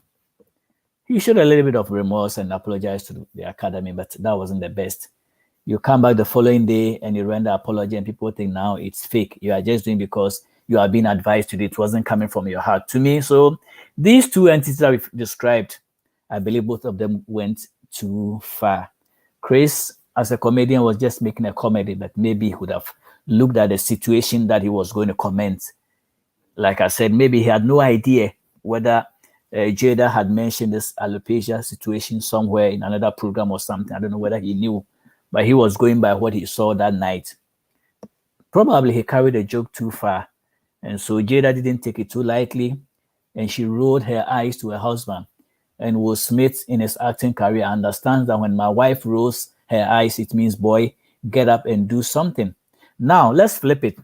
He showed a little bit of remorse and apologized to the academy, but that wasn't the best. You come back the following day and you render apology and people think now it's fake. You are just doing because you are being advised to do it. It wasn't coming from your heart. To me, so these two entities that we've described, I believe both of them went too far. Chris, as a comedian, was just making a comedy, but maybe he would have looked at the situation that he was going to comment. Like I said, maybe he had no idea whether Jada had mentioned this alopecia situation somewhere in another program or something. I don't know whether he knew, but he was going by what he saw that night. Probably he carried the joke too far. And so Jada didn't take it too lightly, and she rolled her eyes to her husband. And Will Smith, in his acting career, understands that when my wife rolls her eyes, it means, boy, get up and do something. Now, let's flip it.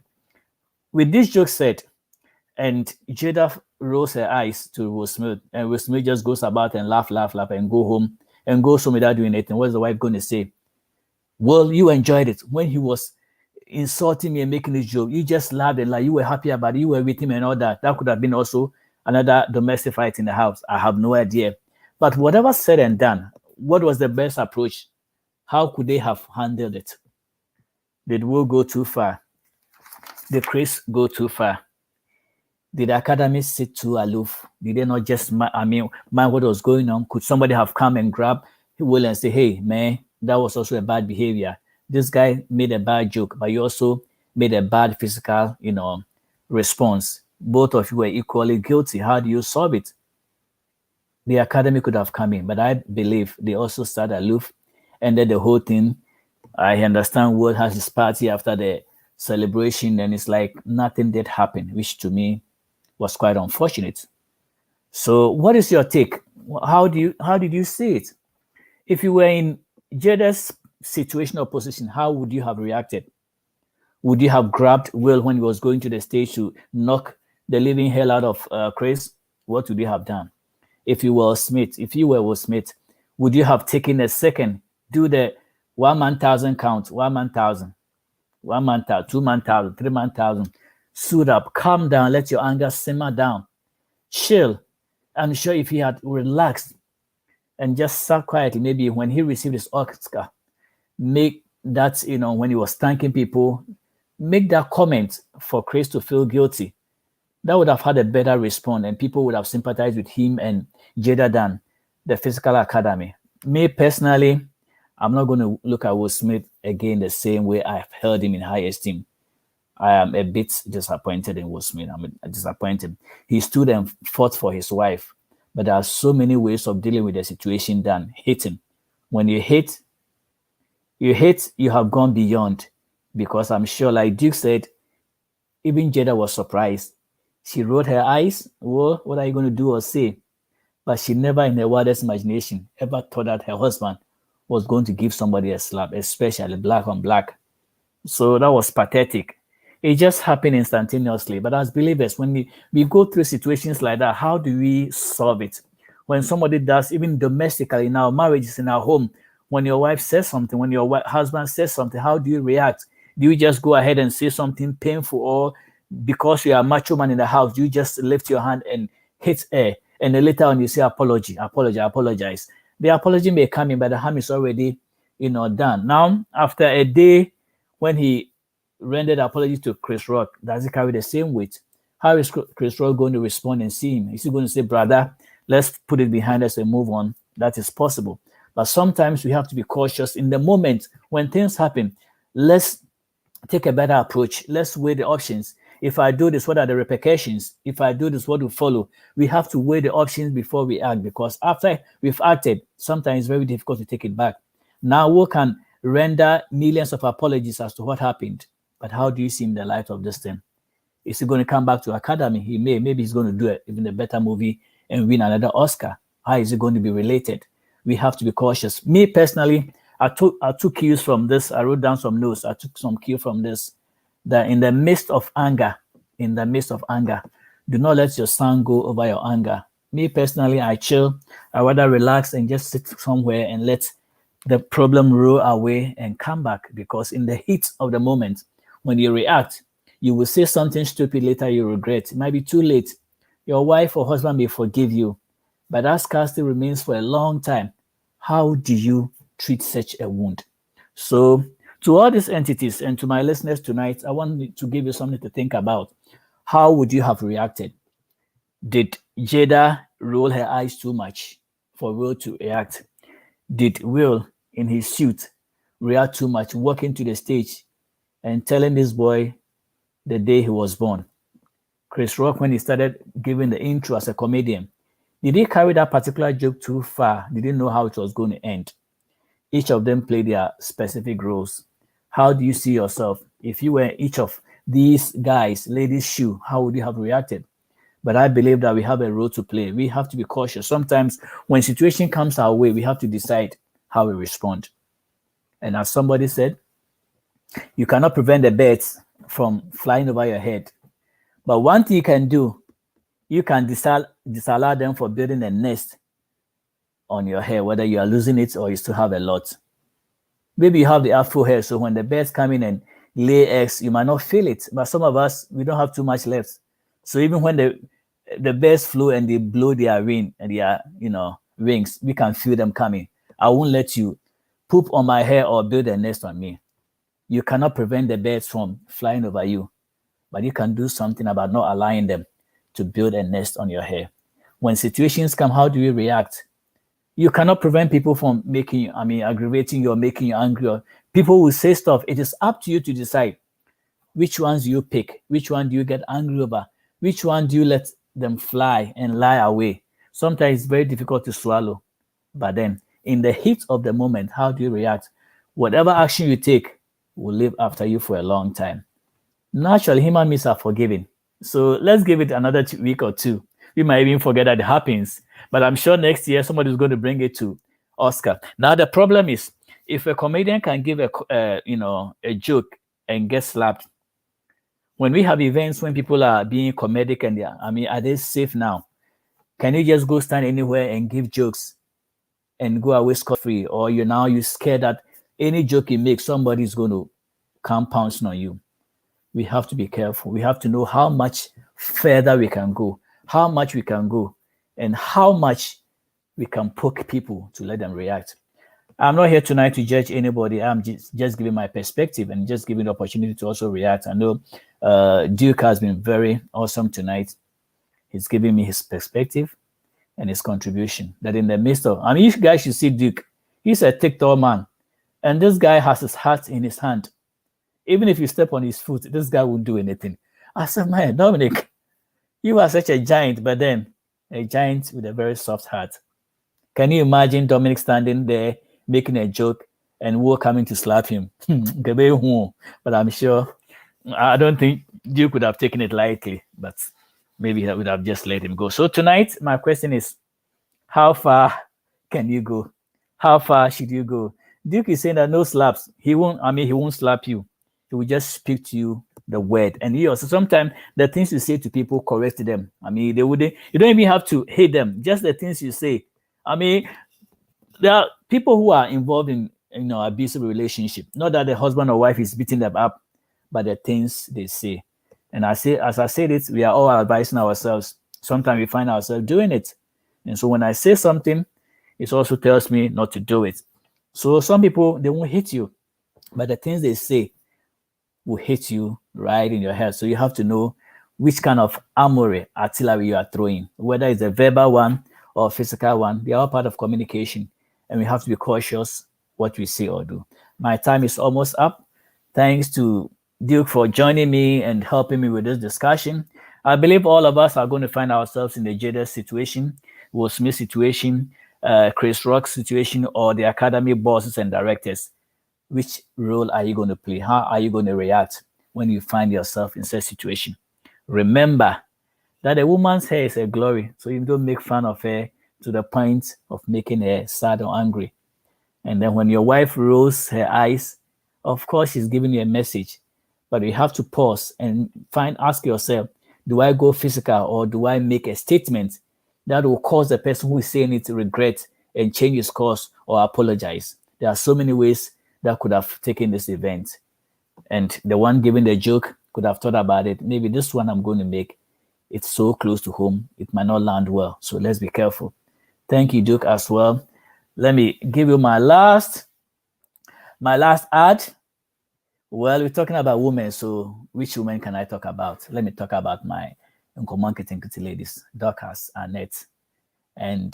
With this joke said, and Jada rolls her eyes to Will Smith, and Will Smith just goes about and laugh, and go home and goes home without doing anything. What's the wife going to say? Well, you enjoyed it. When he was insulting me and making this joke, you just laughed and like you were happy about it. You were with him and all that. That could have been also another domestic fight in the house. I have no idea. But whatever said and done, what was the best approach? How could they have handled it? Did Will go too far? Did Chris go too far? Did the academy sit too aloof? Did they not just mind what was going on? Could somebody have come and grab Will and say, hey, man, that was also a bad behavior. This guy made a bad joke, but you also made a bad physical, response. Both of you were equally guilty. How do you solve it? The academy could have come in, but I believe they also sat aloof, and then the whole thing. I understand Will has his party after the celebration, and it's like nothing did happen, which to me was quite unfortunate. So, what is your take? How did you see it? If you were in Jada's situation or position, how would you have reacted? Would you have grabbed Will when he was going to the stage to knock the living hell out of Chris? What would you have done? If you were Will Smith, would you have taken a second, do the 1 man 1,000 count, 1 man 1,000, 1 man 1,000, 2 man 1,000, 3 man 1,000, suit up, calm down, let your anger simmer down, chill. I'm sure if he had relaxed and just sat quietly, maybe when he received his Oscar, make that, when he was thanking people, make that comment for Chris to feel guilty. That would have had a better response, and people would have sympathized with him and Jada than the physical academy. Me personally, I'm not going to look at Will Smith again the same way I've held him in high esteem. I am a bit disappointed in Will Smith. I'm disappointed. He stood and fought for his wife, but there are so many ways of dealing with the situation than hitting. When you hit, you have gone beyond, because I'm sure, like Duke said, even Jada was surprised. She rolled her eyes. Well, what are you going to do or say? But she never in her wildest imagination ever thought that her husband was going to give somebody a slap, especially black on black. So that was pathetic. It just happened instantaneously. But as believers, when we go through situations like that, how do we solve it? When somebody does, even domestically in our marriages, in our home, when your wife says something, when your husband says something, how do you react? Do you just go ahead and say something painful, or because you are a macho man in the house, you just lift your hand and hit her? And then later on you say apologize. The apology may come in, but the harm is already, done. Now, after a day, when he rendered apology to Chris Rock, does it carry the same weight? How is Chris Rock going to respond and see him? Is he going to say, brother, let's put it behind us and move on? That is possible. But sometimes we have to be cautious in the moment when things happen. Let's take a better approach. Let's weigh the options. If I do this, what are the repercussions? If I do this, what will follow? We have to weigh the options before we act, because after we've acted, sometimes it's very difficult to take it back. Now we can render millions of apologies as to what happened, but how do you see in the light of this thing? Is he going to come back to Academy? Maybe he's going to do even a better movie and win another Oscar. How is it going to be related? We have to be cautious. Me personally, I took cues from this. I wrote down some notes. I took some cue from this, that in the midst of anger, do not let your sun go over your anger. Me personally, I chill. I rather relax and just sit somewhere and let the problem roll away and come back, because in the heat of the moment, when you react, you will say something stupid later you regret. It might be too late. Your wife or husband may forgive you, but that scar still remains for a long time. How do you treat such a wound? So, to all these entities and to my listeners tonight, I want to give you something to think about. How would you have reacted? Did Jada roll her eyes too much for Will to react? Did Will, in his suit, react too much, walking to the stage and telling this boy the day he was born? Chris Rock, when he started giving the intro as a comedian, did he carry that particular joke too far? Did he know how it was going to end? Each of them played their specific roles. How do you see yourself? If you were each of these guys, ladies' shoe, how would you have reacted? But I believe that we have a role to play. We have to be cautious. Sometimes when situation comes our way, we have to decide how we respond. And as somebody said, you cannot prevent the birds from flying over your head. But one thing you can do, you can disallow them for building a nest on your hair, whether you are losing it or you still have a lot. Maybe you have the afro hair, so when the birds come in and lay eggs, you might not feel it. But some of us, we don't have too much left. So even when the birds flew and they blow their wing and their wings, we can feel them coming. I won't let you poop on my hair or build a nest on me. You cannot prevent the birds from flying over you, but you can do something about not allowing them to build a nest on your hair. When situations come, how do you react? You cannot prevent people from aggravating you or making you angry. Or people will say stuff. It is up to you to decide which ones you pick, which one do you get angry over, which one do you let them fly and lie away. Sometimes it's very difficult to swallow. But then, in the heat of the moment, how do you react? Whatever action you take will live after you for a long time. Naturally, human beings are forgiving. So let's give it another week or two. We might even forget that it happens. But I'm sure next year somebody's going to bring it to Oscar. Now, the problem is, if a comedian can give a joke and get slapped, when we have events when people are being comedic and are they safe now? Can you just go stand anywhere and give jokes and go away scot-free? Or you're scared that any joke you make, somebody's going to come pouncing on you? We have to be careful. We have to know how much further we can go, and how much we can poke people to let them react. I'm not here tonight to judge anybody. I'm just giving my perspective and just giving the opportunity to also react. I know Duke has been very awesome tonight. He's giving me his perspective and his contribution. That in the midst of, you guys should see Duke. He's a TikTok man. And this guy has his heart in his hand. Even if you step on his foot, this guy won't do anything. I said, man, Dominic, you are such a giant, but then a giant with a very soft heart. Can you imagine Dominic standing there making a joke and Will coming to slap him? But I'm sure, I don't think Duke would have taken it lightly, but maybe he would have just let him go. So tonight, my question is, how far can you go? How far should you go? Duke is saying that no slaps. He won't slap you. He will just speak to you the word. And he also, sometimes the things you say to people, correct them. You don't even have to hate them. Just the things you say. There are people who are involved in abusive relationship. Not that the husband or wife is beating them up, but the things they say. And as I said it, we are all advising ourselves. Sometimes we find ourselves doing it. And so when I say something, it also tells me not to do it. So some people, they won't hit you, but the things they say will hit you right in your head. So you have to know which kind of artillery you are throwing, whether it's a verbal one or a physical one. They are all part of communication, and we have to be cautious what we say or do. My time is almost up. Thanks to Duke for joining me and helping me with this discussion. I believe all of us are going to find ourselves in the Jada situation, Will Smith situation, Chris Rock situation, or the academy bosses and directors. Which role are you going to play? How are you going to react when you find yourself in such a situation? Remember that a woman's hair is a glory, so you don't make fun of her to the point of making her sad or angry. And then when your wife rolls her eyes, of course she's giving you a message, but you have to pause and ask yourself, do I go physical or do I make a statement that will cause the person who is saying it to regret and change his course or apologize? There are so many ways that could have taken this event. And the one giving the joke could have thought about it. Maybe this one I'm going to make, it's so close to home, it might not land well. So let's be careful. Thank you, Duke, as well. Let me give you my last ad. Well, we're talking about women, so which women can I talk about? Let me talk about my Nkomonketinkiti ladies, Dorcas, Annette, and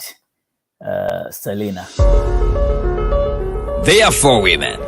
Selena. They are 4 women.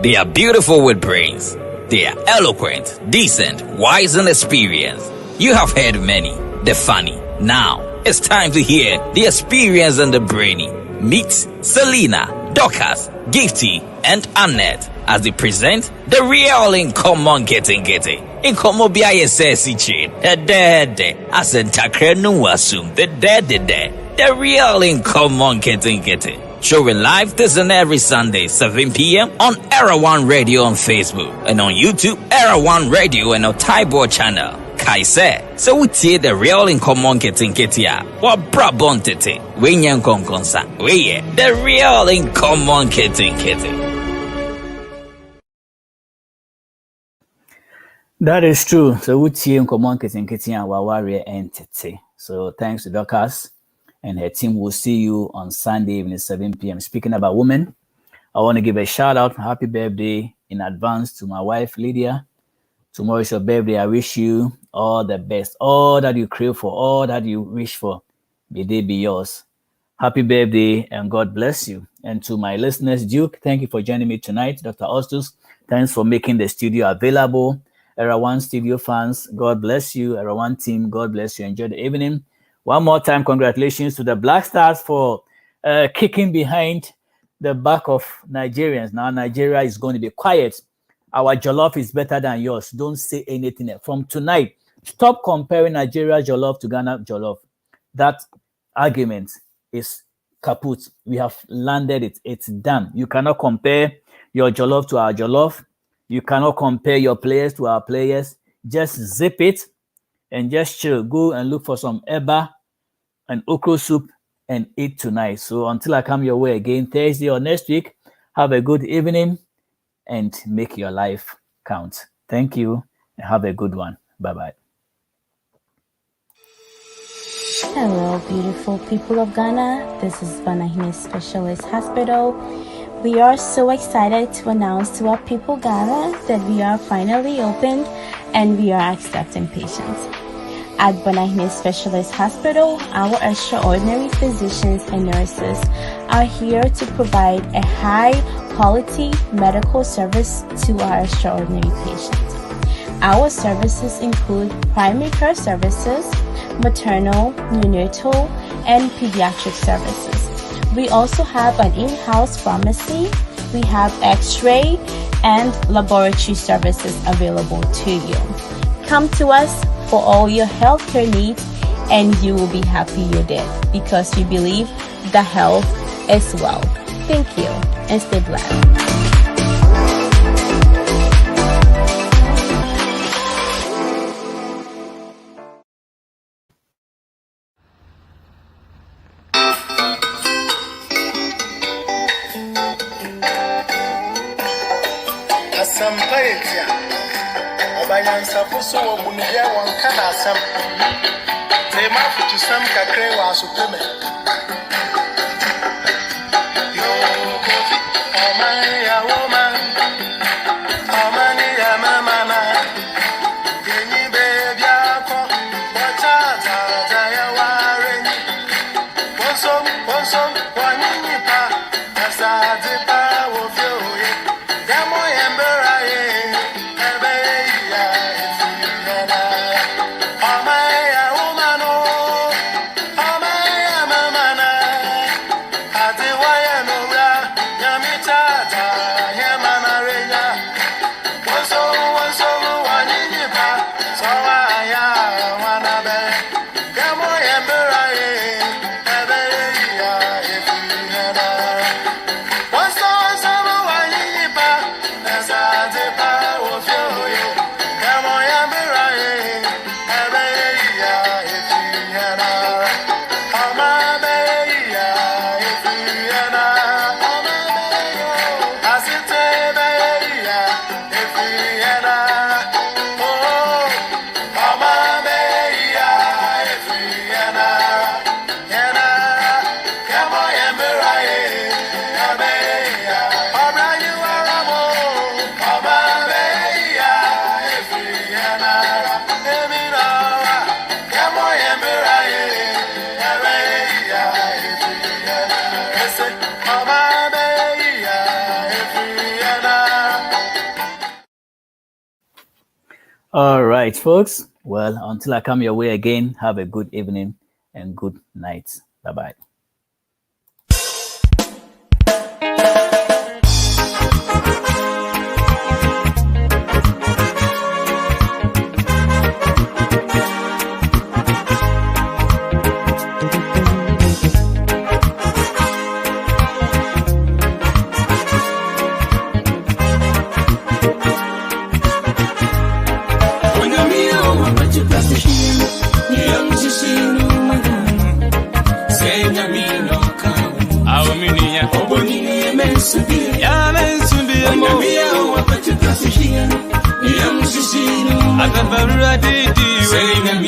They are beautiful with brains. They are eloquent, decent, wise, and experienced. You have heard many, the funny. Now, it's time to hear the experience and the brainy. Meet Selena, Dorcas, Gifty, and Annette as they present the real Nkomonketinkiti. Nkomobiaye says chain, the dead, as in Takrenu assume the dead, the real Nkomonketinkiti. Showing live this and every Sunday, 7 p.m. on Era One Radio on Facebook and on YouTube, Era One Radio and on Taibo channel. Kaise, so we see the real Nkomonketinkiti. What brabontete? We nyan konkonsa. We the real Nkomonketinkiti. That is true. So we see Nkomonketinkiti and Wawari entity. So thanks to Dorcas and her team. Will see you on Sunday evening, 7 p.m. Speaking about women, I want to give a shout out, happy birthday in advance to my wife, Lydia. Tomorrow is your birthday. I wish you all the best, all that you crave for, all that you wish for. May they be yours. Happy birthday and God bless you. And to my listeners, Duke, thank you for joining me tonight. Dr. Ostus, thanks for making the studio available. Era One studio fans, God bless you. Era One team, God bless you. Enjoy the evening. One more time, congratulations to the Black Stars for kicking behind the back of Nigerians. Now Nigeria is going to be quiet. Our jollof is better than yours. Don't say anything else. From tonight, stop comparing Nigeria jollof to Ghana jollof. That argument is kaput. We have landed it. It's done. You cannot compare your jollof to our jollof. You cannot compare your players to our players. Just zip it and just chill. Go and look for some eba and okra soup and eat tonight. So until I come your way again Thursday or next week, have a good evening and make your life count. Thank you and have a good one. Bye-bye. Hello, beautiful people of Ghana. This is Vanahine Specialist Hospital. We are so excited to announce to our people Ghana that we are finally opened and we are accepting patients. At Vanahine Specialist Hospital, our extraordinary physicians and nurses are here to provide a high-quality medical service to our extraordinary patients. Our services include primary care services, maternal, neonatal, and pediatric services. We also have an in-house pharmacy. We have x-ray and laboratory services available to you. Come to us for all your healthcare needs and you will be happy you did because we believe the health is wealth. Thank you and stay blessed. Obayansa fuso wo bunye won kana sam Say my foot to some cacre was supreme. Yo, coffee, oh my, a woman, oh many, a mamma. Any baby, watch out, I warring. One some, one in your pa, as I did power of you. Yamo ember, All right, folks. Well, until I come your way again, have a good evening and good night. Bye-bye. I'm